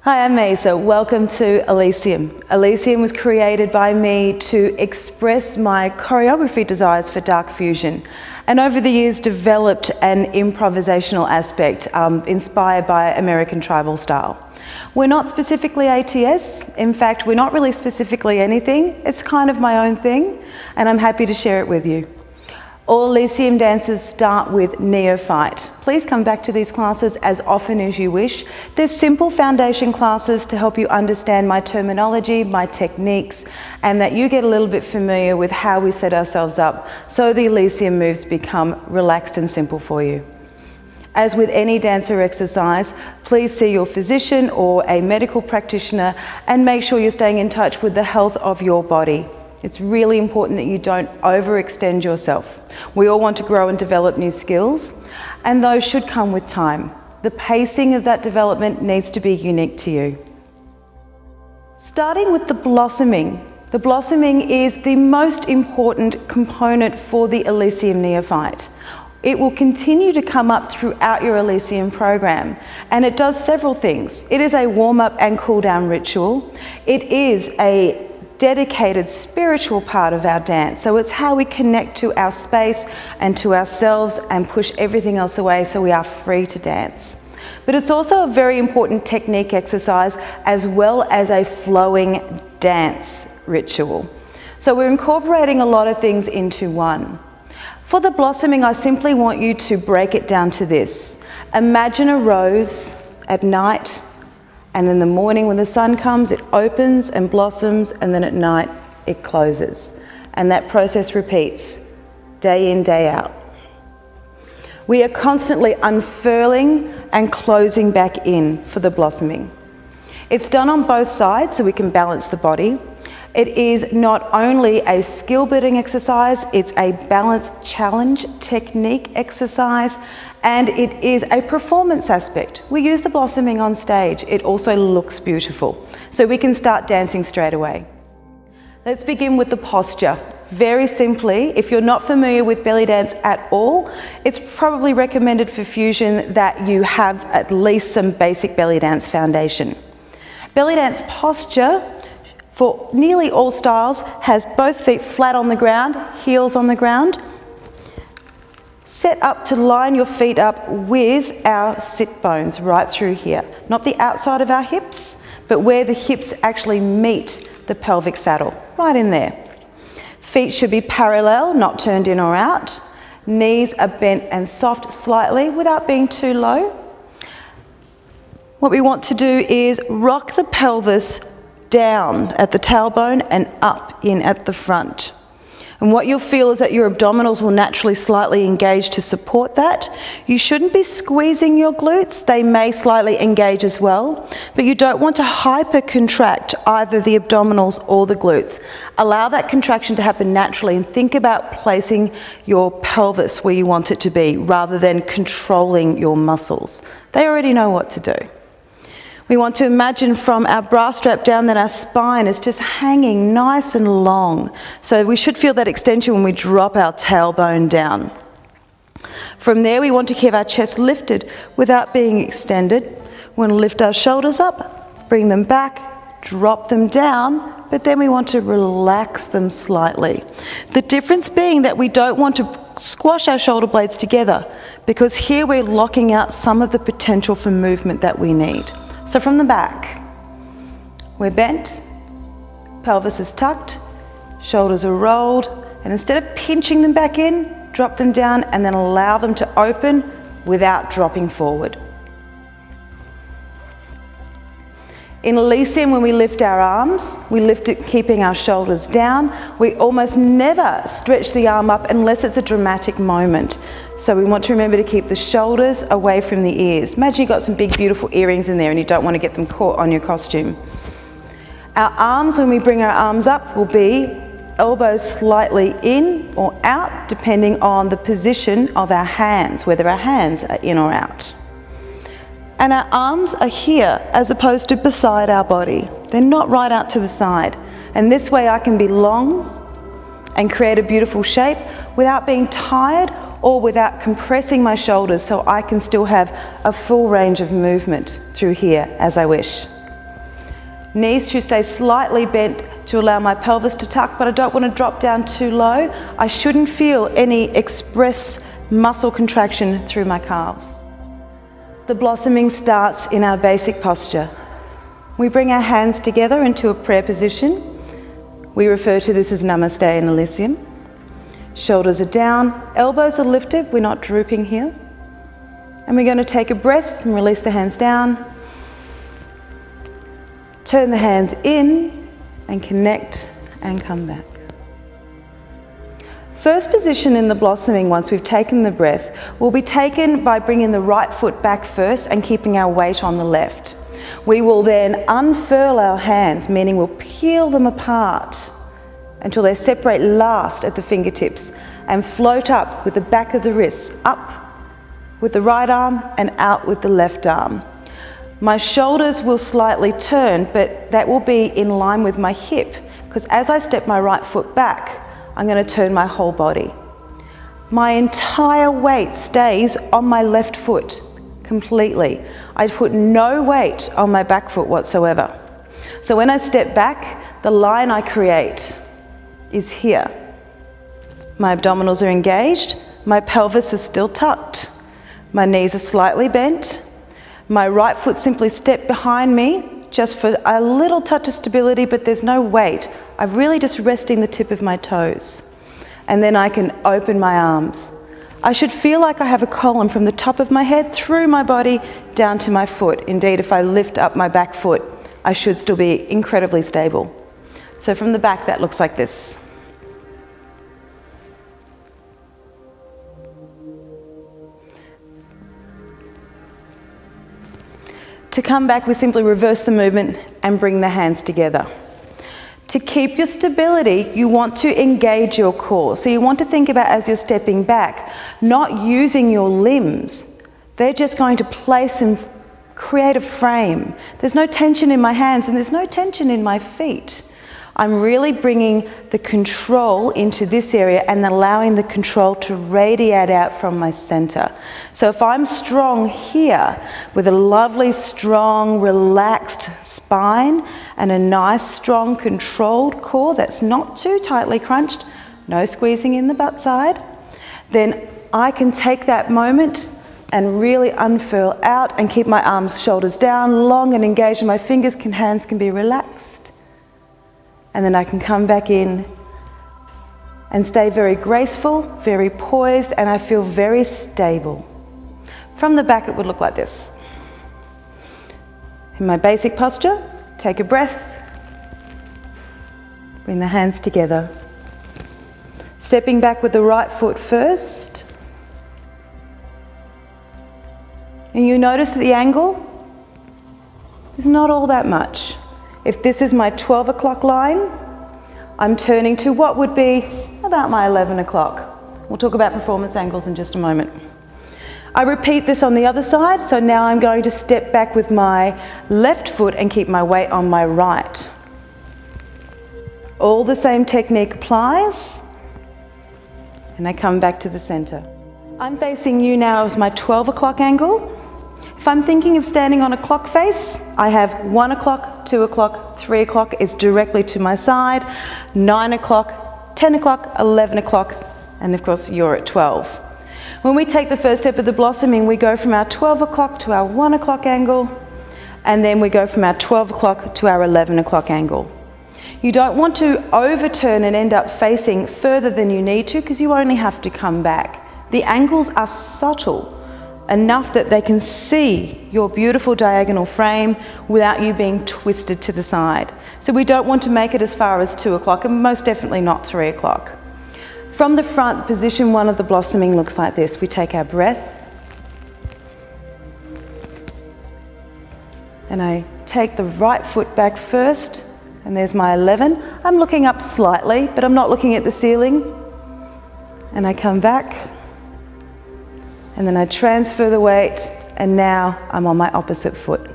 Hi, I'm Mesa. Welcome to Elysium. Elysium was created by me to express my choreography desires for dark fusion, and over the years developed an improvisational aspect inspired by American tribal style. We're not specifically ATS. In fact, we're not really specifically anything. It's kind of my own thing, and I'm happy to share it with you. All Elysium dancers start with neophyte. Please come back to these classes as often as you wish. They're simple foundation classes to help you understand my terminology, my techniques, and that you get a little bit familiar with how we set ourselves up so the Elysium moves become relaxed and simple for you. As with any dancer exercise, please see your physician or a medical practitioner and make sure you're staying in touch with the health of your body. It's really important that you don't overextend yourself. We all want to grow and develop new skills, and those should come with time. The pacing of that development needs to be unique to you. Starting with the blossoming. The blossoming is the most important component for the Elysium neophyte. It will continue to come up throughout your Elysium program, and it does several things. It is a warm-up and cool-down ritual. It is a dedicated spiritual part of our dance. So it's how we connect to our space and to ourselves and push everything else away so we are free to dance. But it's also a very important technique exercise as well as a flowing dance ritual. So we're incorporating a lot of things into one. For the blossoming, I simply want you to break it down to this. Imagine a rose at night, and in the morning when the sun comes, it opens and blossoms, and then at night it closes. And that process repeats day in, day out. We are constantly unfurling and closing back in for the blossoming. It's done on both sides so we can balance the body. It is not only a skill building exercise, it's a balance challenge technique exercise, and it is a performance aspect. We use the blossoming on stage. It also looks beautiful. So we can start dancing straight away. Let's begin with the posture. Very simply, if you're not familiar with belly dance at all, it's probably recommended for fusion that you have at least some basic belly dance foundation. Belly dance posture for nearly all styles has both feet flat on the ground, heels on the ground. Set up to line your feet up with our sit bones right through here. Not the outside of our hips, but where the hips actually meet the pelvic saddle, right in there. Feet should be parallel, not turned in or out. Knees are bent and soft slightly without being too low. What we want to do is rock the pelvis down at the tailbone and up in at the front. And what you'll feel is that your abdominals will naturally slightly engage to support that. You shouldn't be squeezing your glutes. They may slightly engage as well, but you don't want to hyper-contract either the abdominals or the glutes. Allow that contraction to happen naturally and think about placing your pelvis where you want it to be rather than controlling your muscles. They already know what to do. We want to imagine from our bra strap down that our spine is just hanging nice and long. So we should feel that extension when we drop our tailbone down. From there, we want to keep our chest lifted without being extended. We want to lift our shoulders up, bring them back, drop them down, but then we want to relax them slightly. The difference being that we don't want to squash our shoulder blades together because here we're locking out some of the potential for movement that we need. So from the back, we're bent, pelvis is tucked, shoulders are rolled, and instead of pinching them back in, drop them down and then allow them to open without dropping forward. In Elysium, when we lift our arms, we lift it keeping our shoulders down. We almost never stretch the arm up unless it's a dramatic moment. So we want to remember to keep the shoulders away from the ears. Imagine you've got some big beautiful earrings in there and you don't want to get them caught on your costume. Our arms, when we bring our arms up, will be elbows slightly in or out depending on the position of our hands, whether our hands are in or out. And our arms are here as opposed to beside our body. They're not right out to the side. And this way I can be long and create a beautiful shape without being tired or without compressing my shoulders, so I can still have a full range of movement through here as I wish. Knees should stay slightly bent to allow my pelvis to tuck, but I don't want to drop down too low. I shouldn't feel any express muscle contraction through my calves. The blossoming starts in our basic posture. We bring our hands together into a prayer position. We refer to this as Namaste in Elysium. Shoulders are down, elbows are lifted, we're not drooping here. And we're going to take a breath and release the hands down. Turn the hands in and connect and come back. First position in the blossoming, once we've taken the breath, will be taken by bringing the right foot back first and keeping our weight on the left. We will then unfurl our hands, meaning we'll peel them apart until they separate last at the fingertips and float up with the back of the wrists, up with the right arm and out with the left arm. My shoulders will slightly turn, but that will be in line with my hip, because as I step my right foot back, I'm going to turn my whole body. My entire weight stays on my left foot completely. I put no weight on my back foot whatsoever. So when I step back, the line I create is here. My abdominals are engaged, my pelvis is still tucked, my knees are slightly bent, my right foot simply stepped behind me just for a little touch of stability, but there's no weight. I'm really just resting the tip of my toes. And then I can open my arms. I should feel like I have a column from the top of my head through my body down to my foot. Indeed, if I lift up my back foot, I should still be incredibly stable. So from the back, that looks like this. To come back, we simply reverse the movement and bring the hands together. To keep your stability, you want to engage your core. So you want to think about, as you're stepping back, not using your limbs. They're just going to place and create a frame. There's no tension in my hands and there's no tension in my feet. I'm really bringing the control into this area and allowing the control to radiate out from my center. So if I'm strong here with a lovely, strong, relaxed spine and a nice, strong, controlled core that's not too tightly crunched, no squeezing in the butt side, then I can take that moment and really unfurl out and keep my arms, shoulders down, long and engaged, and my hands can be relaxed. And then I can come back in and stay very graceful, very poised, and I feel very stable. From the back, it would look like this. In my basic posture, take a breath, bring the hands together. Stepping back with the right foot first. And you notice that the angle is not all that much. If this is my 12 o'clock line, I'm turning to what would be about my 11 o'clock. We'll talk about performance angles in just a moment. I repeat this on the other side, so now I'm going to step back with my left foot and keep my weight on my right. All the same technique applies, and I come back to the center. I'm facing you now as my 12 o'clock angle. If I'm thinking of standing on a clock face, I have 1 o'clock, 2 o'clock, 3 o'clock is directly to my side, 9 o'clock, 10 o'clock, 11 o'clock, and of course you're at 12. When we take the first step of the blossoming, we go from our 12 o'clock to our 1 o'clock angle, and then we go from our 12 o'clock to our 11 o'clock angle. You don't want to overturn and end up facing further than you need to, because you only have to come back. The angles are subtle enough that they can see your beautiful diagonal frame without you being twisted to the side. So we don't want to make it as far as 2 o'clock, and most definitely not 3 o'clock. From the front, position 1 of the blossoming looks like this. We take our breath, and I take the right foot back first, and there's my 11. I'm looking up slightly, but I'm not looking at the ceiling. And I come back, and then I transfer the weight, and now I'm on my opposite foot.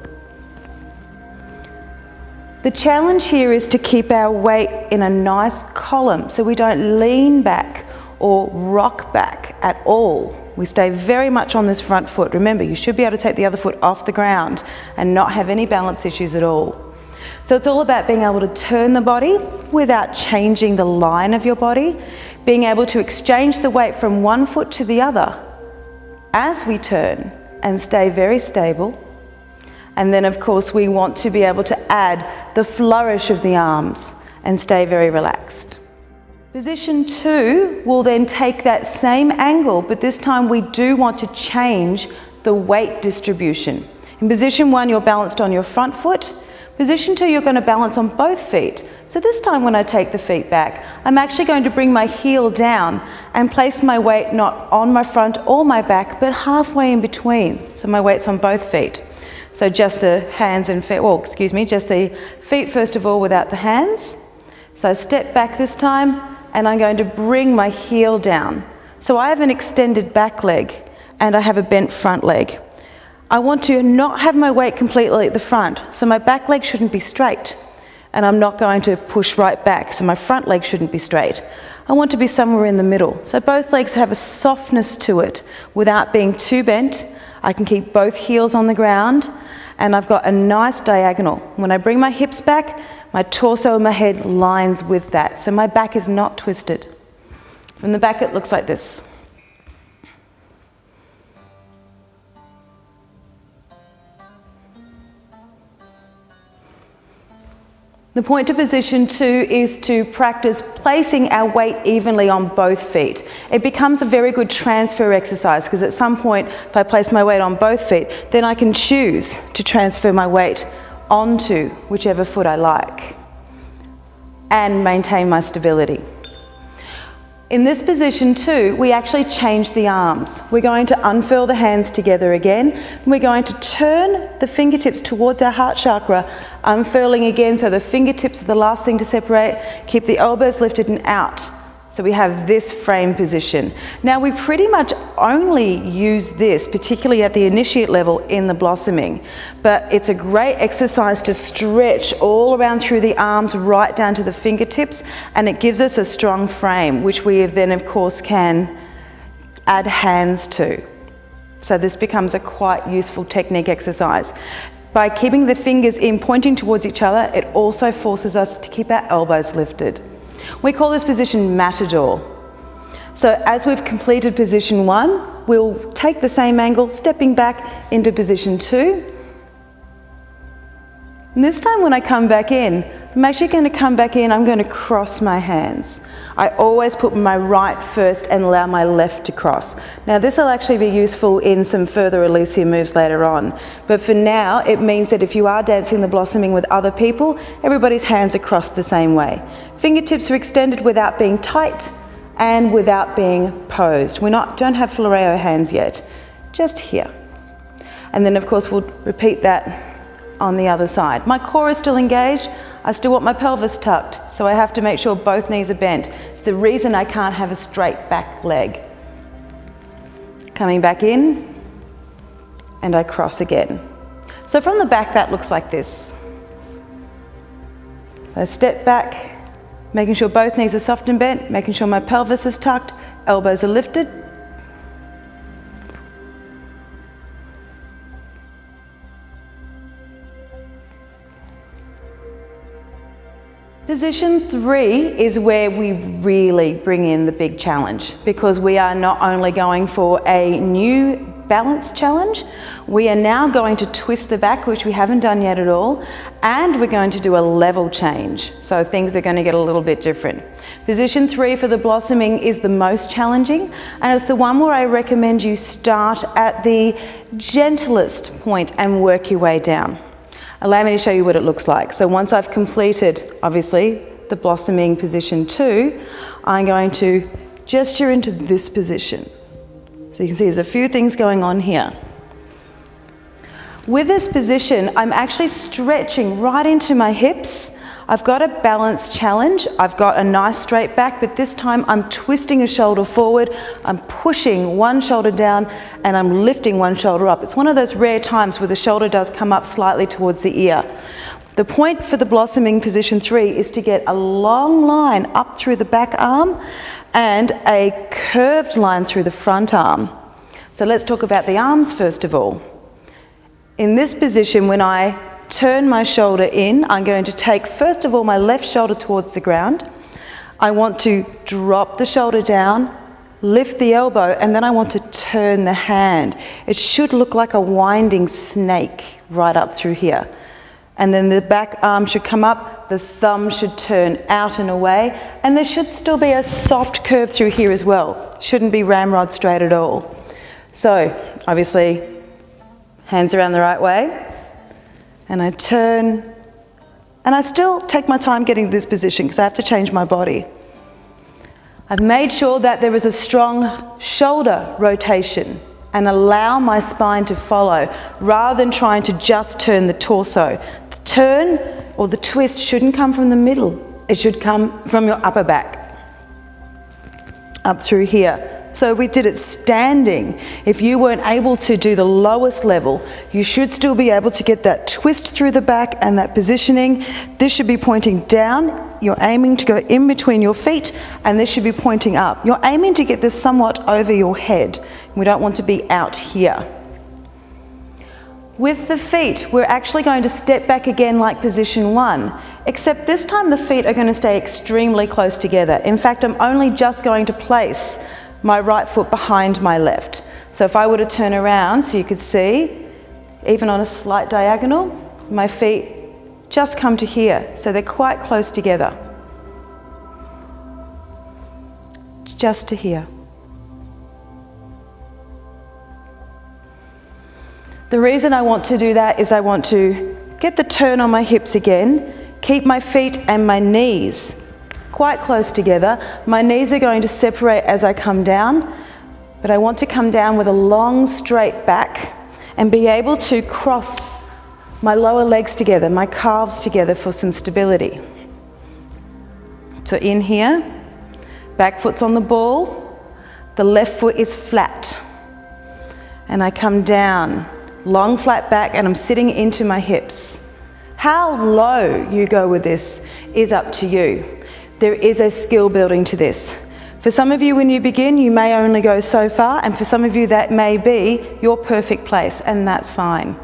The challenge here is to keep our weight in a nice column so we don't lean back or rock back at all. We stay very much on this front foot. Remember, you should be able to take the other foot off the ground and not have any balance issues at all. So it's all about being able to turn the body without changing the line of your body, being able to exchange the weight from one foot to the other as we turn and stay very stable. And then of course we want to be able to add the flourish of the arms and stay very relaxed. Position 2 will then take that same angle, but this time we do want to change the weight distribution. In position 1, you're balanced on your front foot. Position 2, you're going to balance on both feet. So this time when I take the feet back, I'm actually going to bring my heel down and place my weight not on my front or my back, but halfway in between. So my weight's on both feet. So just the hands and feet, well, excuse me, just the feet first of all without the hands. So I step back this time, and I'm going to bring my heel down. So I have an extended back leg and I have a bent front leg. I want to not have my weight completely at the front, so my back leg shouldn't be straight, and I'm not going to push right back, so my front leg shouldn't be straight. I want to be somewhere in the middle, so both legs have a softness to it without being too bent. I can keep both heels on the ground, and I've got a nice diagonal. When I bring my hips back, my torso and my head lines with that, so my back is not twisted. From the back it looks like this. The point to position 2 is to practice placing our weight evenly on both feet. It becomes a very good transfer exercise because at some point if I place my weight on both feet, then I can choose to transfer my weight onto whichever foot I like and maintain my stability. In this position 2, we actually change the arms. We're going to unfurl the hands together again, and we're going to turn the fingertips towards our heart chakra, unfurling again so the fingertips are the last thing to separate. Keep the elbows lifted and out. So we have this frame position. Now we pretty much only use this, particularly at the initiate level in the blossoming, but it's a great exercise to stretch all around through the arms right down to the fingertips, and it gives us a strong frame, which we then of course can add hands to. So this becomes a quite useful technique exercise. By keeping the fingers in pointing towards each other, it also forces us to keep our elbows lifted. We call this position matador. So as we've completed position 1, we'll take the same angle, stepping back into position 2. And this time when I come back in, I'm actually going to come back in, I'm going to cross my hands. I always put my right first and allow my left to cross. Now this will actually be useful in some further Elysium moves later on. But for now, it means that if you are dancing the blossoming with other people, everybody's hands are crossed the same way. Fingertips are extended without being tight and without being posed. Don't have floreo hands yet, just here. And then of course we'll repeat that on the other side. My core is still engaged. I still want my pelvis tucked, so I have to make sure both knees are bent. It's the reason I can't have a straight back leg. Coming back in, and I cross again. So from the back, that looks like this. So I step back, making sure both knees are soft and bent, making sure my pelvis is tucked, elbows are lifted. Position 3 is where we really bring in the big challenge, because we are not only going for a new balance challenge, we are now going to twist the back, which we haven't done yet at all, and we're going to do a level change. So things are going to get a little bit different. Position 3 for the blossoming is the most challenging, and it's the one where I recommend you start at the gentlest point and work your way down. Allow me to show you what it looks like. So once I've completed, obviously, the blossoming position 2, I'm going to gesture into this position. So you can see there's a few things going on here. With this position, I'm actually stretching right into my hips. I've got a balance challenge. I've got a nice straight back, but this time I'm twisting a shoulder forward, I'm pushing one shoulder down, and I'm lifting one shoulder up. It's one of those rare times where the shoulder does come up slightly towards the ear. The point for the blossoming position 3 is to get a long line up through the back arm and a curved line through the front arm. So let's talk about the arms first of all. In this position, when I turn my shoulder in. I'm going to take, first of all, my left shoulder towards the ground. I want to drop the shoulder down, lift the elbow, and then I want to turn the hand. It should look like a winding snake right up through here. And then the back arm should come up, the thumb should turn out and away, and there should still be a soft curve through here as well. Shouldn't be ramrod straight at all. So, obviously, hands around the right way, and I turn, and I still take my time getting to this position because I have to change my body. I've made sure that there is a strong shoulder rotation and allow my spine to follow rather than trying to just turn the torso. The turn or the twist shouldn't come from the middle. It should come from your upper back, up through here. So we did it standing. If you weren't able to do the lowest level, you should still be able to get that twist through the back and that positioning. This should be pointing down. You're aiming to go in between your feet, and this should be pointing up. You're aiming to get this somewhat over your head. We don't want to be out here. With the feet, we're actually going to step back again like position 1, except this time the feet are going to stay extremely close together. In fact, I'm only just going to place my right foot behind my left. So if I were to turn around so you could see, even on a slight diagonal, my feet just come to here. So they're quite close together. Just to here. The reason I want to do that is I want to get the turn on my hips again, keep my feet and my knees quite close together. My knees are going to separate as I come down, but I want to come down with a long straight back and be able to cross my lower legs together, my calves together for some stability. So in here, back foot's on the ball, the left foot is flat, and I come down, long flat back, and I'm sitting into my hips. How low you go with this is up to you. There is a skill building to this. For some of you, when you begin, you may only go so far, and for some of you that may be your perfect place, and that's fine.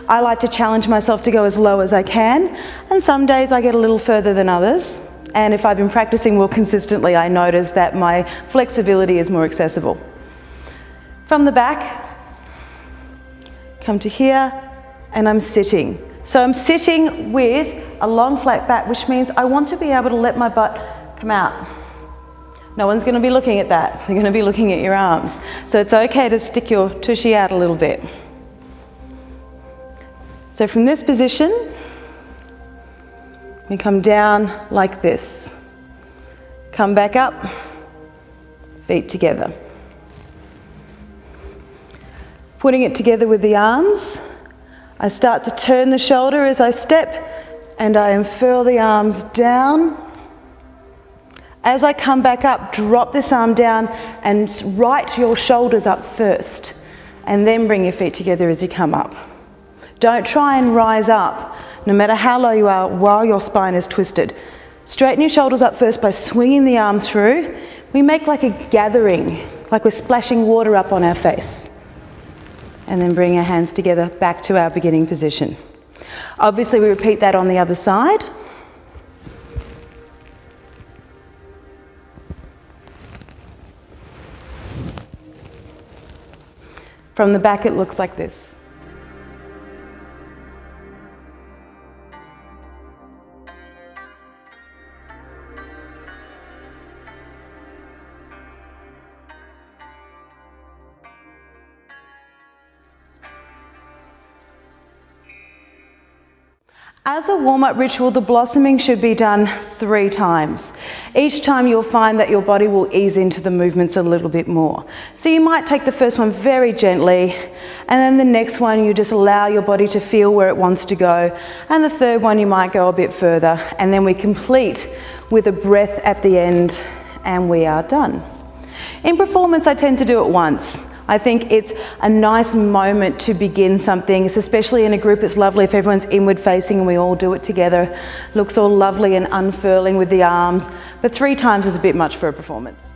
I like to challenge myself to go as low as I can, and some days I get a little further than others, and if I've been practicing more consistently, I notice that my flexibility is more accessible. From the back, come to here, and I'm sitting. So I'm sitting with a long flat back, which means I want to be able to let my butt come out. No one's going to be looking at that. They're going to be looking at your arms. So it's okay to stick your tushy out a little bit. So from this position, we come down like this. Come back up, feet together. Putting it together with the arms, I start to turn the shoulder as I step, and I unfurl the arms down. As I come back up, drop this arm down and right your shoulders up first, and then bring your feet together as you come up. Don't try and rise up, no matter how low you are, while your spine is twisted. Straighten your shoulders up first by swinging the arm through. We make like a gathering, like we're splashing water up on our face. And then bring our hands together back to our beginning position. Obviously, we repeat that on the other side. From the back, it looks like this. As a warm-up ritual, the blossoming should be done 3 times. Each time you'll find that your body will ease into the movements a little bit more. So you might take the first one very gently, and then the next one you just allow your body to feel where it wants to go, and the third one you might go a bit further, and then we complete with a breath at the end, and we are done. In performance, I tend to do it once. I think it's a nice moment to begin something, especially in a group. It's lovely if everyone's inward facing and we all do it together. Looks all lovely and unfurling with the arms, but 3 times is a bit much for a performance.